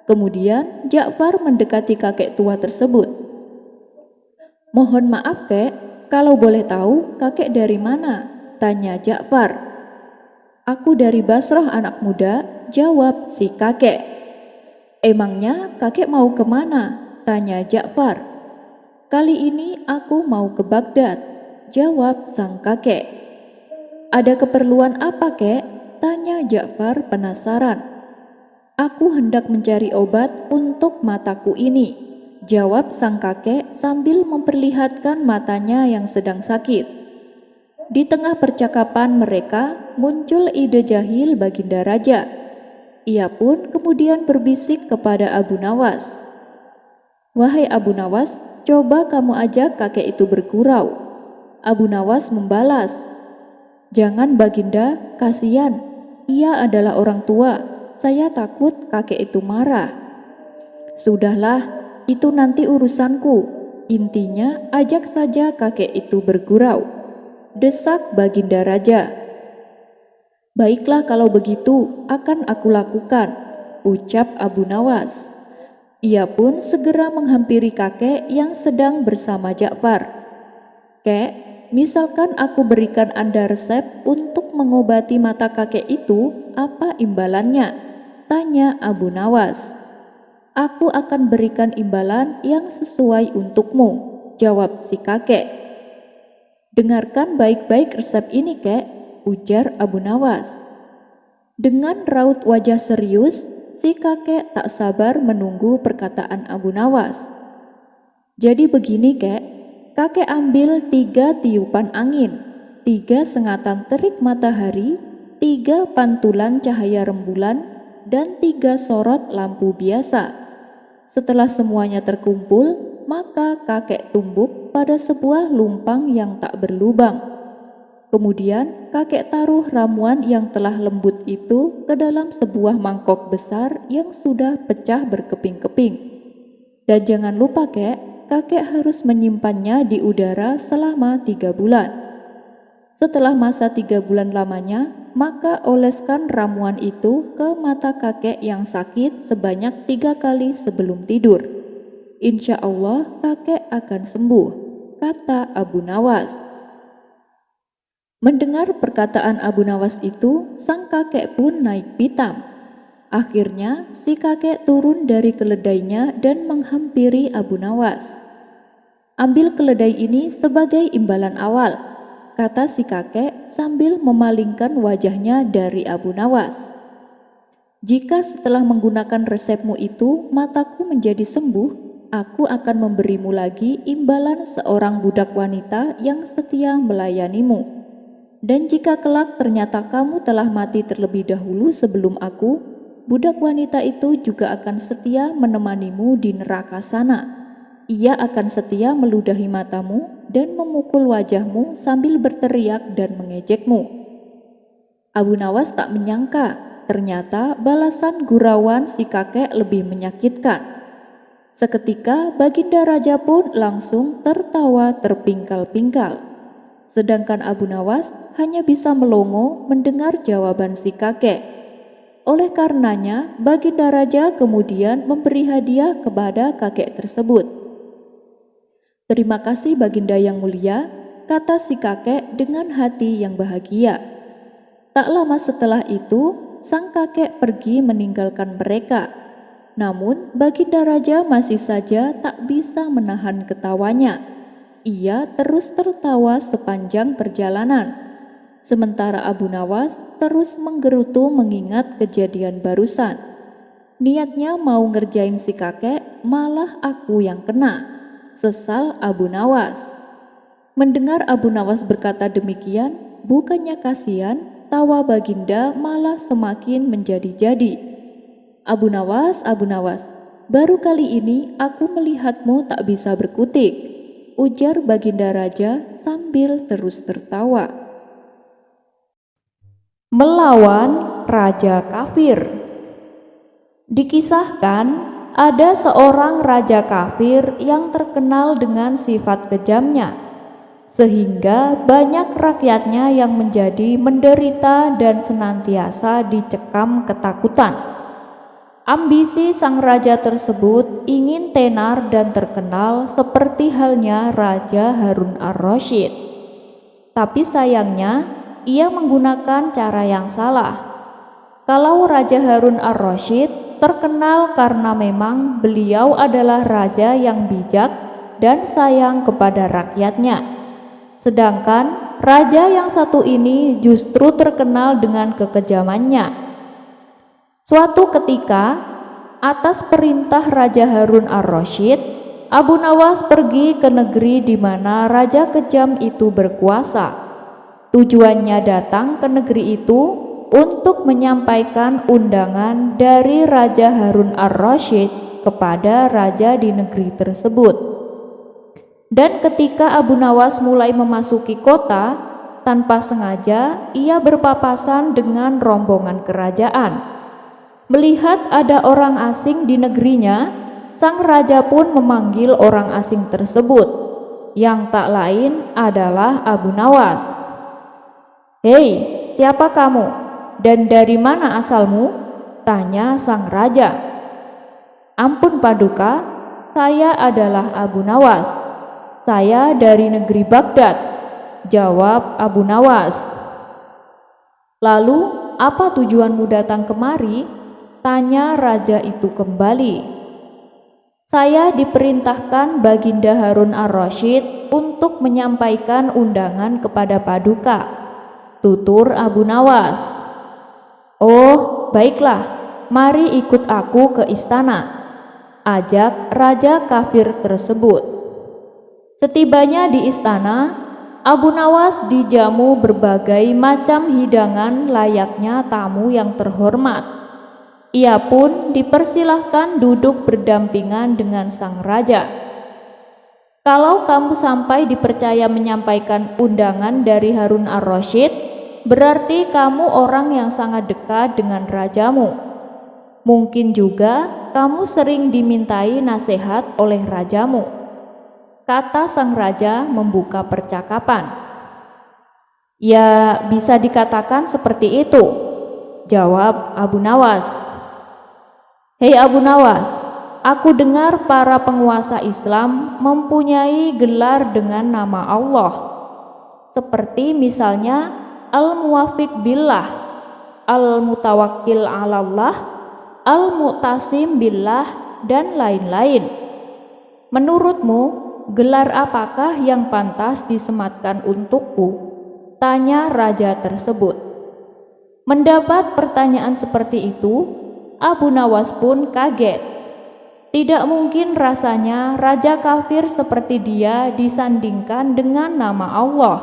Kemudian Ja'far mendekati kakek tua tersebut. Mohon maaf kek, kalau boleh tahu kakek dari mana? Tanya Ja'far. Aku dari Basrah anak muda, jawab si kakek. Emangnya kakek mau kemana? Tanya Ja'far. Kali ini aku mau ke Baghdad, jawab sang kakek. Ada keperluan apa kek? Tanya Ja'far penasaran. Aku hendak mencari obat untuk mataku ini, jawab sang kakek sambil memperlihatkan matanya yang sedang sakit. Di tengah percakapan mereka muncul ide jahil Baginda Raja. Ia pun kemudian berbisik kepada Abu Nawas. "Wahai Abu Nawas, coba kamu ajak kakek itu bergurau." Abu Nawas membalas, "Jangan Baginda, kasihan. Ia adalah orang tua. Saya takut kakek itu marah." "Sudahlah, itu nanti urusanku. Intinya ajak saja kakek itu bergurau," desak Baginda Raja. "Baiklah kalau begitu, akan aku lakukan," ucap Abu Nawas. Ia pun segera menghampiri kakek yang sedang bersama Ja'far. "Kek, misalkan aku berikan Anda resep untuk mengobati mata kakek itu, apa imbalannya?" tanya Abu Nawas. "Aku akan berikan imbalan yang sesuai untukmu," jawab si kakek. "Dengarkan baik-baik resep ini, Kek," ujar Abu Nawas. Dengan raut wajah serius, si kakek tak sabar menunggu perkataan Abu Nawas. "Jadi begini, Kek. Kakek ambil 3 tiupan angin, 3 sengatan terik matahari, 3 pantulan cahaya rembulan, dan 3 sorot lampu biasa. Setelah semuanya terkumpul, maka kakek tumbuk pada sebuah lumpang yang tak berlubang. Kemudian kakek taruh ramuan yang telah lembut itu ke dalam sebuah mangkok besar yang sudah pecah berkeping-keping. Dan jangan lupa, Kek, kakek harus menyimpannya di udara selama 3 bulan. Setelah masa 3 bulan lamanya, maka oleskan ramuan itu ke mata kakek yang sakit sebanyak 3 kali sebelum tidur. Insya Allah kakek akan sembuh," kata Abu Nawas. Mendengar perkataan Abu Nawas itu, sang kakek pun naik pitam. Akhirnya si kakek turun dari keledainya dan menghampiri Abu Nawas. "Ambil keledai ini sebagai imbalan awal," kata si kakek sambil memalingkan wajahnya dari Abu Nawas. "Jika setelah menggunakan resepmu itu mataku menjadi sembuh, aku akan memberimu lagi imbalan seorang budak wanita yang setia melayanimu. Dan jika kelak ternyata kamu telah mati terlebih dahulu sebelum aku, budak wanita itu juga akan setia menemanimu di neraka sana. Ia akan setia meludahi matamu dan memukul wajahmu sambil berteriak dan mengejekmu." Abu Nawas tak menyangka, ternyata balasan gurauan si kakek lebih menyakitkan. Seketika Baginda Raja pun langsung tertawa terpingkal-pingkal. Sedangkan Abu Nawas hanya bisa melongo mendengar jawaban si kakek. Oleh karenanya, Baginda Raja kemudian memberi hadiah kepada kakek tersebut. "Terima kasih Baginda yang mulia," kata si kakek dengan hati yang bahagia. Tak lama setelah itu, sang kakek pergi meninggalkan mereka. Namun Baginda Raja masih saja tak bisa menahan ketawanya. Ia terus tertawa sepanjang perjalanan. Sementara Abu Nawas terus menggerutu mengingat kejadian barusan. Niatnya mau ngerjain si kakek, malah aku yang kena, sesal Abu Nawas. Mendengar Abu Nawas berkata demikian, bukannya kasihan, tawa Baginda malah semakin menjadi-jadi. Abu Nawas, baru kali ini aku melihatmu tak bisa berkutik," ujar Baginda Raja sambil terus tertawa. Melawan Raja Kafir. Dikisahkan ada seorang raja kafir yang terkenal dengan sifat kejamnya, sehingga banyak rakyatnya yang menjadi menderita dan senantiasa dicekam ketakutan. Ambisi sang raja tersebut ingin tenar dan terkenal seperti halnya Raja Harun ar-Rasyid. Tapi sayangnya ia menggunakan cara yang salah. Kalau Raja Harun ar-Rasyid terkenal karena memang beliau adalah raja yang bijak dan sayang kepada rakyatnya. Sedangkan raja yang satu ini justru terkenal dengan kekejamannya. Suatu ketika, atas perintah Raja Harun ar-Rasyid, Abu Nawas pergi ke negeri di mana raja kejam itu berkuasa. Tujuannya datang ke negeri itu untuk menyampaikan undangan dari Raja Harun ar-Rasyid kepada raja di negeri tersebut. Dan ketika Abu Nawas mulai memasuki kota, tanpa sengaja ia berpapasan dengan rombongan kerajaan. Melihat ada orang asing di negerinya, sang raja pun memanggil orang asing tersebut, yang tak lain adalah Abu Nawas. "Hei, siapa kamu? Dan dari mana asalmu?" tanya sang raja. "Ampun Paduka, saya adalah Abu Nawas. Saya dari negeri Baghdad," jawab Abu Nawas. "Lalu, apa tujuanmu datang kemari?" tanya raja itu kembali. "Saya diperintahkan Baginda Harun ar-Rasyid untuk menyampaikan undangan kepada Paduka," tutur Abu Nawas. "Oh, baiklah, mari ikut aku ke istana," ajak raja kafir tersebut. Setibanya di istana, Abu Nawas dijamu berbagai macam hidangan layaknya tamu yang terhormat. Ia pun dipersilahkan duduk berdampingan dengan sang raja. "Kalau kamu sampai dipercaya menyampaikan undangan dari Harun ar-Rasyid, berarti kamu orang yang sangat dekat dengan rajamu. Mungkin juga kamu sering dimintai nasihat oleh rajamu," kata sang raja membuka percakapan. "Ya, bisa dikatakan seperti itu," jawab Abu Nawas. "Hei Abu Nawas, aku dengar para penguasa Islam mempunyai gelar dengan nama Allah, seperti misalnya Al-Muwafiq Billah, Al-Mutawakkil 'alallah, Al-Mu'tasim Billah, dan lain-lain. Menurutmu, gelar apakah yang pantas disematkan untukku?" tanya raja tersebut. Mendapat pertanyaan seperti itu, Abu Nawas pun kaget. Tidak mungkin rasanya raja kafir seperti dia disandingkan dengan nama Allah.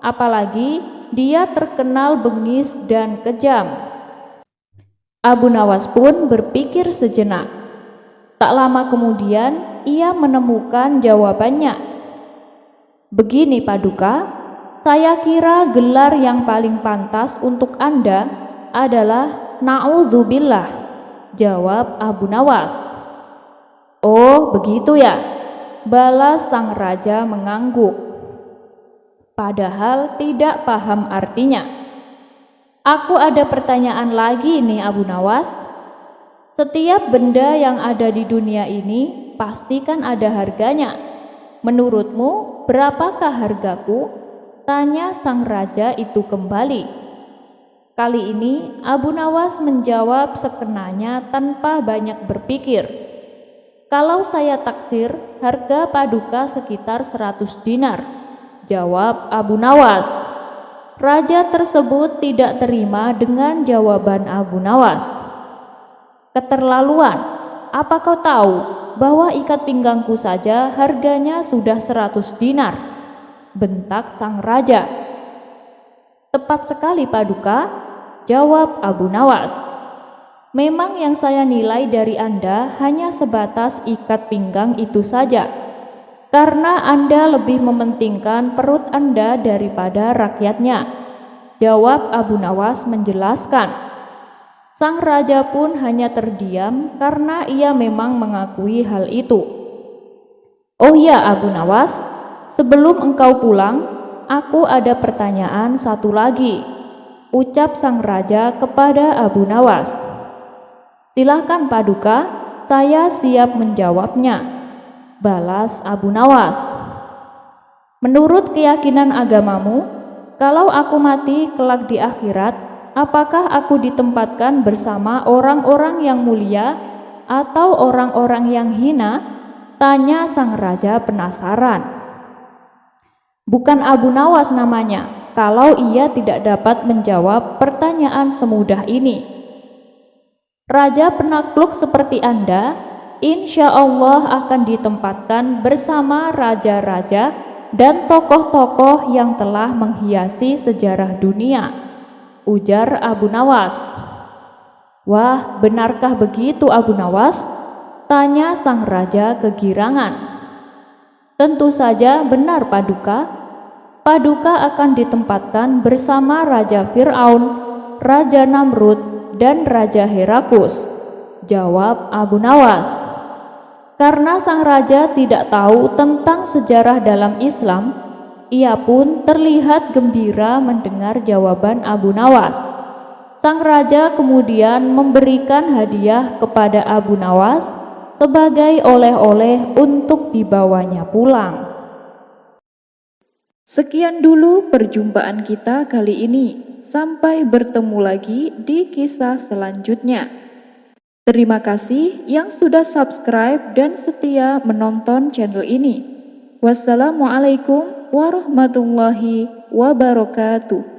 Apalagi dia terkenal bengis dan kejam. Abu Nawas pun berpikir sejenak. Tak lama kemudian ia menemukan jawabannya. "Begini Paduka, saya kira gelar yang paling pantas untuk Anda adalah Na'udzubillah," jawab Abu Nawas. "Oh, begitu ya," balas sang raja mengangguk, padahal tidak paham artinya. "Aku ada pertanyaan lagi nih Abu Nawas. Setiap benda yang ada di dunia ini pasti kan ada harganya. Menurutmu berapakah hargaku?" tanya sang raja itu kembali. Kali ini Abu Nawas menjawab sekenanya tanpa banyak berpikir. "Kalau saya taksir, harga Paduka sekitar 100 dinar," jawab Abu Nawas. Raja tersebut tidak terima dengan jawaban Abu Nawas. "Keterlaluan, apa kau tahu bahwa ikat pinggangku saja harganya sudah 100 dinar?" bentak sang raja. "Tepat sekali Paduka," jawab Abu Nawas. "Memang yang saya nilai dari Anda hanya sebatas ikat pinggang itu saja, karena Anda lebih mementingkan perut Anda daripada rakyatnya," jawab Abu Nawas menjelaskan. Sang raja pun hanya terdiam karena ia memang mengakui hal itu. "Oh ya Abu Nawas, sebelum engkau pulang, aku ada pertanyaan satu lagi," ucap sang raja kepada Abu Nawas. "Silahkan Paduka, saya siap menjawabnya," balas Abu Nawas. "Menurut keyakinan agamamu, kalau aku mati kelak di akhirat, apakah aku ditempatkan bersama orang-orang yang mulia atau orang-orang yang hina?" tanya sang raja penasaran. Bukan Abu Nawas namanya kalau ia tidak dapat menjawab pertanyaan semudah ini. "Raja penakluk seperti Anda insya Allah akan ditempatkan bersama raja-raja dan tokoh-tokoh yang telah menghiasi sejarah dunia, ujar Abu Nawas. Wah, benarkah begitu Abu Nawas? Tanya sang raja kegirangan. Tentu saja benar Paduka. Paduka akan ditempatkan bersama Raja Fir'aun, Raja Namrud, dan Raja Herakus, jawab Abu Nawas. Karena sang raja tidak tahu tentang sejarah dalam Islam, ia pun terlihat gembira mendengar jawaban Abu Nawas. Sang raja kemudian memberikan hadiah kepada Abu Nawas sebagai oleh-oleh untuk dibawanya pulang. Sekian dulu perjumpaan kita kali ini. Sampai bertemu lagi di kisah selanjutnya. Terima kasih yang sudah subscribe dan setia menonton channel ini. Wassalamualaikum warahmatullahi wabarakatuh.